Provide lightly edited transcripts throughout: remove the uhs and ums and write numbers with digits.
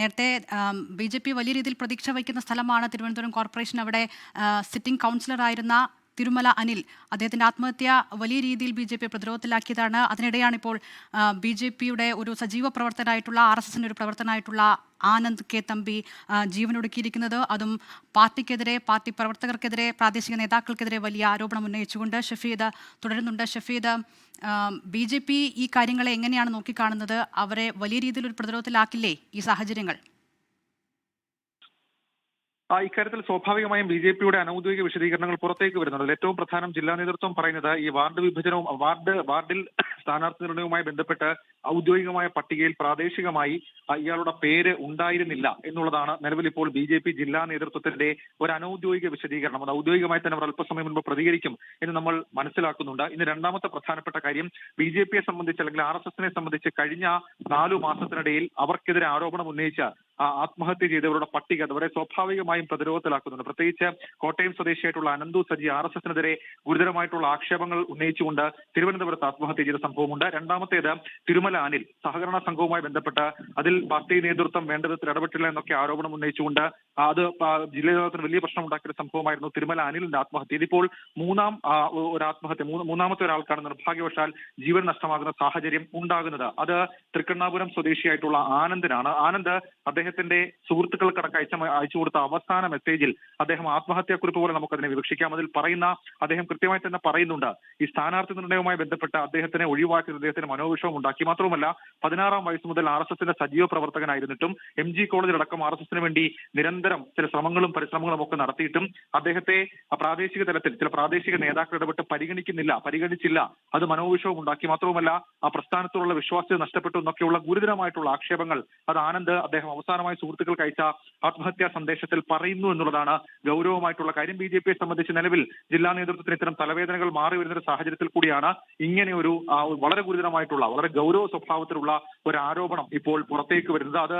നേരത്തെ BJP വലിയ രീതിയിൽ പ്രതീക്ഷ വയ്ക്കുന്ന സ്ഥലമാണ് തിരുവനന്തപുരം കോർപ്പറേഷൻ. അവിടെ സിറ്റിംഗ് കൗൺസിലറായിരുന്ന തിരുമല അനിൽ, അദ്ദേഹത്തിൻ്റെ ആത്മഹത്യ വലിയ രീതിയിൽ BJP പ്രതിരോധത്തിലാക്കിയതാണ്. അതിനിടെയാണ് ഇപ്പോൾ BJPയുടെ ഒരു സജീവ പ്രവർത്തകനായിട്ടുള്ള RSSൻ്റെ ഒരു പ്രവർത്തകനായിട്ടുള്ള ആനന്ദ് കെ തമ്പി ജീവനൊടുക്കിയിരിക്കുന്നത്. അതും പാർട്ടിക്കെതിരെ, പാർട്ടി പ്രവർത്തകർക്കെതിരെ, പ്രാദേശിക നേതാക്കൾക്കെതിരെ വലിയ ആരോപണം ഉന്നയിച്ചുകൊണ്ട്. ഷഫീദ് തുടരുന്നുണ്ട്. ഷഫീദ്, BJP ഈ കാര്യങ്ങളെ എങ്ങനെയാണ് നോക്കിക്കാണുന്നത്? അവരെ വലിയ രീതിയിൽ ഒരു പ്രതിരോധത്തിലാക്കില്ലേ ഈ സാഹചര്യങ്ങൾ? ഇക്കാര്യത്തിൽ സ്വാഭാവികമായും BJPയുടെ അനൌദ്യോഗിക വിശദീകരണങ്ങൾ പുറത്തേക്ക് വരുന്നുണ്ട്. അതിൽ ഏറ്റവും പ്രധാനം ജില്ലാ നേതൃത്വം പറയുന്നത് ഈ വാർഡ് വിഭജനവും വാർഡിൽ സ്ഥാനാർത്ഥി നിർണയവുമായി ബന്ധപ്പെട്ട് ഔദ്യോഗികമായ പട്ടികയിൽ പ്രാദേശികമായി ഇയാളുടെ പേര് ഉണ്ടായിരുന്നില്ല എന്നുള്ളതാണ് നിലവിൽ ഇപ്പോൾ BJP ജില്ലാ നേതൃത്വത്തിന്റെ ഒരു അനൌദ്യോഗിക വിശദീകരണം. അത് ഔദ്യോഗികമായി തന്നെ അവർ അല്പസമയം മുൻപ് പ്രതികരിക്കും എന്ന് നമ്മൾ മനസ്സിലാക്കുന്നുണ്ട്. ഇന്ന് രണ്ടാമത്തെ പ്രധാനപ്പെട്ട കാര്യം, BJPയെ സംബന്ധിച്ച് അല്ലെങ്കിൽ RSSനെ സംബന്ധിച്ച് കഴിഞ്ഞ 4 മാസത്തിനിടയിൽ അവർക്കെതിരെ ആരോപണം ഉന്നയിച്ച ആത്മഹത്യ ചെയ്തവരുടെ പട്ടിക അതുവരെ സ്വാഭാവികമായും പ്രതിരോധത്തിലാക്കുന്നുണ്ട്. പ്രത്യേകിച്ച് കോട്ടയം സ്വദേശിയായിട്ടുള്ള അനന്തു സജി RSSനെതിരെ ഗുരുതരമായിട്ടുള്ള ആക്ഷേപങ്ങൾ ഉന്നയിച്ചുകൊണ്ട് തിരുവനന്തപുരത്ത് ആത്മഹത്യ ചെയ്ത സംഭവമുണ്ട്. രണ്ടാമത്തേത് തിരുമല അനിൽ, സഹകരണ സംഘവുമായി ബന്ധപ്പെട്ട് അതിൽ പാർട്ടി നേതൃത്വം വേണ്ട വിധത്തിൽ ഇടപെട്ടില്ല എന്നൊക്കെ ആരോപണം ഉന്നയിച്ചുകൊണ്ട് അത് ജില്ലാ നേതൃത്വത്തിന് വലിയ പ്രശ്നം ഉണ്ടാക്കിയ സംഭവമായിരുന്നു തിരുമല അനിലിന്റെ ആത്മഹത്യ. ഇതിപ്പോൾ മൂന്നാമത്തെ ഒരാൾക്കാണ് നിർഭാഗ്യവശാൽ ജീവൻ നഷ്ടമാകുന്ന സാഹചര്യം ഉണ്ടാകുന്നത്. അത് തൃക്കണ്ണാപുരം സ്വദേശിയായിട്ടുള്ള ആനന്ദിനാണ്. ആനന്ദ് അദ്ദേഹത്തിന്റെ സുഹൃത്തുക്കൾക്കടക്കം അയച്ചു കൊടുത്ത അവസാന മെസ്സേജിൽ അദ്ദേഹം ആത്മഹത്യാക്കുറിപ്പ് പോലെ നമുക്കതിനെ വിവക്ഷിക്കാം. അതിൽ അദ്ദേഹം കൃത്യമായി തന്നെ പറയുന്നുണ്ട്, ഈ സ്ഥാനാർത്ഥി നിർണയവുമായി ബന്ധപ്പെട്ട് അദ്ദേഹത്തിനെ ഒഴിവാക്കി അദ്ദേഹത്തിന് മനോവിഷമം ഉണ്ടാക്കി. മാത്രവുമല്ല 16-ാം വയസ്സ് മുതൽ RSSന്റെ സജീവ പ്രവർത്തകനായിരുന്നിട്ടും MG കോളേജിലടക്കം RSSന് വേണ്ടി നിരന്തരം ചില ശ്രമങ്ങളും പരിശ്രമങ്ങളും ഒക്കെ നടത്തിയിട്ടും അദ്ദേഹത്തെ പ്രാദേശിക തലത്തിൽ ചില പ്രാദേശിക നേതാക്കൾ ഇടപെട്ട് പരിഗണിച്ചില്ല. അത് മനോവിഷമം ഉണ്ടാക്കി. മാത്രവുമല്ല ആ പ്രസ്ഥാനത്തോടുള്ള വിശ്വാസ്യത നഷ്ടപ്പെട്ടു എന്നൊക്കെയുള്ള ഗുരുതരമായിട്ടുള്ള ആക്ഷേപങ്ങൾ അത് ആനന്ദ് അദ്ദേഹം അവസാനമായി സുഹൃത്തുക്കൾക്ക് അയച്ച ആത്മഹത്യാ സന്ദേശത്തിൽ പറയുന്നു എന്നുള്ളതാണ് ഗൗരവമായിട്ടുള്ള കാര്യം. BJPയെ സംബന്ധിച്ച് നിലവിൽ ജില്ലാ നേതൃത്വത്തിന് ഇത്തരം തലവേദനകൾ മാറി വരുന്ന ഒരു സാഹചര്യത്തിൽ കൂടിയാണ് ഇങ്ങനെ ഒരു വളരെ ഗുരുതരമായിട്ടുള്ള വളരെ ഗൗരവ സ്വഭാവത്തിലുള്ള ഒരു ആരോപണം ഇപ്പോൾ പുറത്തേക്ക് വരുന്നത്. അത്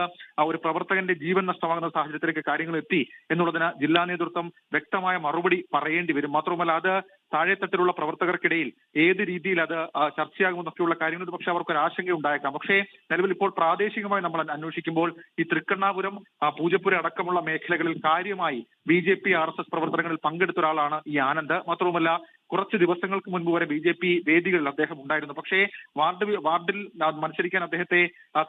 ഒരു പ്രവർത്തകന്റെ ജീവൻ നഷ്ടമാകുന്ന സാഹചര്യത്തിലേക്ക് കാര്യങ്ങൾ എത്തി എന്നുള്ളതിന് ജില്ലാ നേതൃത്വം വ്യക്തമായ മറുപടി പറയേണ്ടി വരും. മാത്രമല്ല അത് താഴെത്തട്ടിലുള്ള പ്രവർത്തകർക്കിടയിൽ ഏത് രീതിയിൽ അത് ചർച്ചയാകുമെന്നൊക്കെയുള്ള കാര്യങ്ങൾ പക്ഷെ അവർക്കൊരു ആശങ്ക ഉണ്ടായേക്കാം. പക്ഷേ നിലവിൽ ഇപ്പോൾ പ്രാദേശികമായി നമ്മൾ അന്വേഷിക്കുമ്പോൾ ഈ തൃക്കണ്ണാപുരം, പൂജപ്പുര അടക്കമുള്ള മേഖലകളിൽ കാര്യമായി BJP RSS പ്രവർത്തനങ്ങളിൽ പങ്കെടുത്ത ഒരാളാണ് ഈ ആനന്ദ്. മാത്രവുമല്ല കുറച്ച് ദിവസങ്ങൾക്ക് മുൻപ് വരെ BJP വേദികളിൽ അദ്ദേഹം ഉണ്ടായിരുന്നു. പക്ഷേ വാർഡിൽ മത്സരിക്കാൻ അദ്ദേഹത്തെ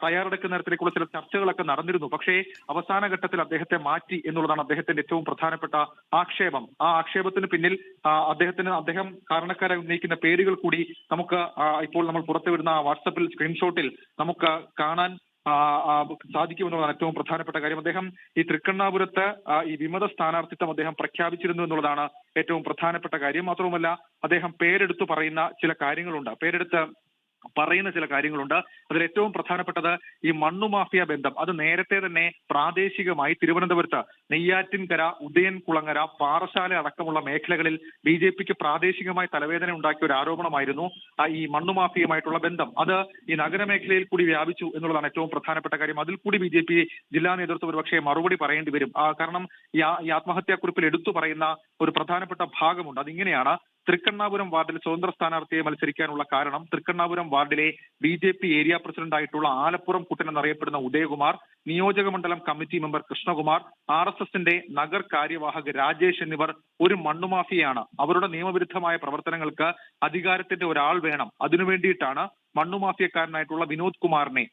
തയ്യാറെടുക്കുന്ന തരത്തിലേക്കുള്ള ചില ചർച്ചകളൊക്കെ നടന്നിരുന്നു. പക്ഷേ അവസാന ഘട്ടത്തിൽ അദ്ദേഹത്തെ മാറ്റി എന്നുള്ളതാണ് അദ്ദേഹത്തിന്റെ ഏറ്റവും പ്രധാനപ്പെട്ട ആക്ഷേപം. ആ ആക്ഷേപത്തിന് പിന്നിൽ അദ്ദേഹം കാരണക്കാരായി ഉന്നയിക്കുന്ന പേരുകൾ കൂടി നമുക്ക് ഇപ്പോൾ നമ്മൾ പുറത്തുവിടുന്ന വാട്സപ്പിൽ സ്ക്രീൻഷോട്ടിൽ നമുക്ക് കാണാൻ സാധിക്കുമെന്നുള്ളതാണ് ഏറ്റവും പ്രധാനപ്പെട്ട കാര്യം. അദ്ദേഹം ഈ തൃക്കണ്ണാപുരത്ത് ഈ വിമത സ്ഥാനാർത്ഥിത്വം അദ്ദേഹം പ്രഖ്യാപിച്ചിരുന്നു എന്നുള്ളതാണ് ഏറ്റവും പ്രധാനപ്പെട്ട കാര്യം. മാത്രവുമല്ല അദ്ദേഹം പേരെടുത്ത് പറയുന്ന ചില കാര്യങ്ങളുണ്ട്. അതിൽ ഏറ്റവും പ്രധാനപ്പെട്ടത് ഈ മണ്ണുമാഫിയ ബന്ധം. അത് നേരത്തെ തന്നെ പ്രാദേശികമായി തിരുവനന്തപുരത്ത് നെയ്യാറ്റിൻകര, ഉദയൻകുളങ്ങര, പാറശാല അടക്കമുള്ള മേഖലകളിൽ BJPക്ക് പ്രാദേശികമായി തലവേദന ഉണ്ടാക്കിയ ഒരു ആരോപണമായിരുന്നു ഈ മണ്ണുമാഫിയുമായിട്ടുള്ള ബന്ധം. അത് ഈ നഗരമേഖലയിൽ കൂടി വ്യാപിച്ചു എന്നുള്ളതാണ് ഏറ്റവും പ്രധാനപ്പെട്ട കാര്യം. അതിൽ കൂടി BJP ജില്ലാ നേതൃത്വം ഒരുപക്ഷെ മറുപടി പറയേണ്ടി വരും. കാരണം ഈ ആത്മഹത്യാക്കുറിപ്പിൽ എടുത്തു പറയുന്ന ഒരു പ്രധാനപ്പെട്ട ഭാഗമുണ്ട്. അതിങ്ങനെയാണ്: തൃക്കണ്ണാപുരം വാർഡിൽ സ്വതന്ത്ര സ്ഥാനാർത്ഥിയെ മത്സരിക്കാനുള്ള കാരണം തൃക്കണ്ണാപുരം വാർഡിലെ BJP ഏരിയ പ്രസിഡന്റ് ആയിട്ടുള്ള ആലപ്പുറം കുട്ടൻ എന്നറിയപ്പെടുന്ന ഉദയകുമാർ, നിയോജക മണ്ഡലം കമ്മിറ്റി മെമ്പർ കൃഷ്ണകുമാർ, RSSന്റെ നഗർ കാര്യവാഹക് രാജേഷ് എന്നിവർ ഒരു മണ്ണുമാഫിയാണ്. അവരുടെ നിയമവിരുദ്ധമായ പ്രവർത്തനങ്ങൾക്ക് അധികാരത്തിന്റെ ഒരാൾ വേണം. അതിനുവേണ്ടിയിട്ടാണ് മണ്ണുമാഫിയക്കാരനായിട്ടുള്ള വിനോദ് കുമാറിനെ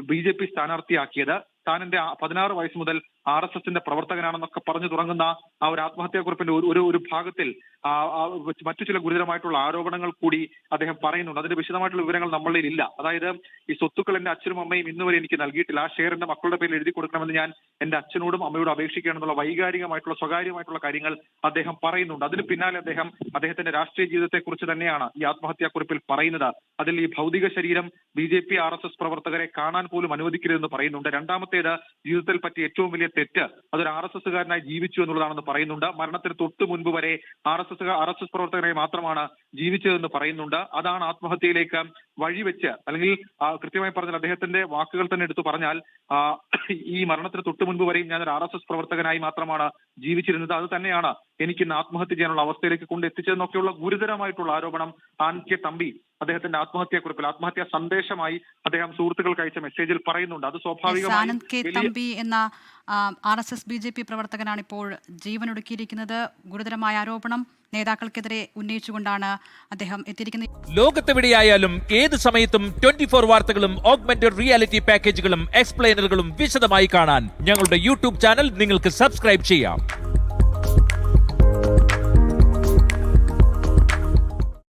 BJP സ്ഥാനാർത്ഥിയാക്കിയത്. താൻ എന്റെ 16 വയസ്സ് മുതൽ RSSന്റെ പ്രവർത്തകനാണെന്നൊക്കെ പറഞ്ഞു തുടങ്ങുന്ന ആ ഒരു ആത്മഹത്യാക്കുറിപ്പിന്റെ ഒരു ഭാഗത്തിൽ മറ്റു ചില ഗുരുതരമായിട്ടുള്ള ആരോപണങ്ങൾ കൂടി അദ്ദേഹം പറയുന്നുണ്ട്. അതിന്റെ വിശദമായിട്ടുള്ള വിവരങ്ങൾ നമ്മളിൽ ഇല്ല. അതായത് ഈ സ്വത്തുക്കൾ എന്റെ അച്ഛനും അമ്മയും ഇന്നുവരെ എനിക്ക് നൽകിയിട്ടില്ല, ആ ഷെയർ എന്റെ മക്കളുടെ പേരിൽ എഴുതി കൊടുക്കണമെന്ന് ഞാൻ എന്റെ അച്ഛനോടും അമ്മയോടും അപേക്ഷിക്കുകയാണെന്നുള്ള വൈകാരികമായിട്ടുള്ള സ്വകാര്യമായിട്ടുള്ള കാര്യങ്ങൾ അദ്ദേഹം പറയുന്നുണ്ട്. അതിന് പിന്നാലെ അദ്ദേഹത്തിന്റെ രാഷ്ട്രീയ ജീവിതത്തെക്കുറിച്ച് തന്നെയാണ് ഈ ആത്മഹത്യാക്കുറിപ്പിൽ പറയുന്നത്. അതിൽ ഈ ഭൗതിക ശരീരം BJP RSS പ്രവർത്തകരെ കാണാൻ പോലും അനുവദിക്കരുതെന്ന് പറയുന്നുണ്ട്. രണ്ടാമത്തേത്, ജീവിതത്തിൽ പറ്റിയ ഏറ്റവും വലിയ തെറ്റ് അതൊരു RSSകാരനായി ജീവിച്ചു എന്നുള്ളതാണെന്ന് പറയുന്നുണ്ട്. മരണത്തിന് തൊട്ട് മുൻപ് വരെ RSS പ്രവർത്തകരെ മാത്രമാണ് ജീവിച്ചതെന്ന് പറയുന്നുണ്ട്. അതാണ് ആത്മഹത്യയിലേക്ക് വഴിവെച്ച്, അല്ലെങ്കിൽ കൃത്യമായി പറഞ്ഞാൽ അദ്ദേഹത്തിന്റെ വാക്കുകൾ തന്നെ എടുത്തു പറഞ്ഞാൽ ഈ മരണത്തിന് തൊട്ട് മുൻപ് വരെയും ഞാനൊരു RSS പ്രവർത്തകനായി മാത്രമാണ് ജീവിച്ചിരുന്നത്, അത് തന്നെയാണ് എനിക്ക് ഇന്ന് ആത്മഹത്യ ചെയ്യാനുള്ള അവസ്ഥയിലേക്ക് കൊണ്ടെത്തിച്ചതെന്നൊക്കെയുള്ള ഗുരുതരമായിട്ടുള്ള ആരോപണം ആനന്ദ് കെ തമ്പി അദ്ദേഹത്തിന്റെ ആത്മഹത്യാ സന്ദേശമായി അദ്ദേഹം സുഹൃത്തുക്കൾക്ക് അയച്ച മെസ്സേജിൽ പറയുന്നുണ്ട്. അത് ആനന്ദ് കെ തമ്പി എന്ന RSS BJP പ്രവർത്തകനാണ് ഇപ്പോൾ ജീവനൊടുക്കിയിരിക്കുന്നത്. ഗുരുതരമായ ആരോപണം നേതാക്കൾക്കെതിരെ ഉന്നയിച്ചുകൊണ്ടാണ് അദ്ദേഹം എത്തിയിരിക്കുന്നത്. ലോകത്തെവിടെയായാലും ഏത് സമയത്തും 24 വാർത്തകളും ഓഗ്മെന്റഡ് റിയാലിറ്റി പാക്കേജുകളും എക്സ്പ്ലെയിനറുകളും വിശദമായി കാണാൻ ഞങ്ങളുടെ YouTube ചാനൽ നിങ്ങൾക്ക് സബ്സ്ക്രൈബ് ചെയ്യാം.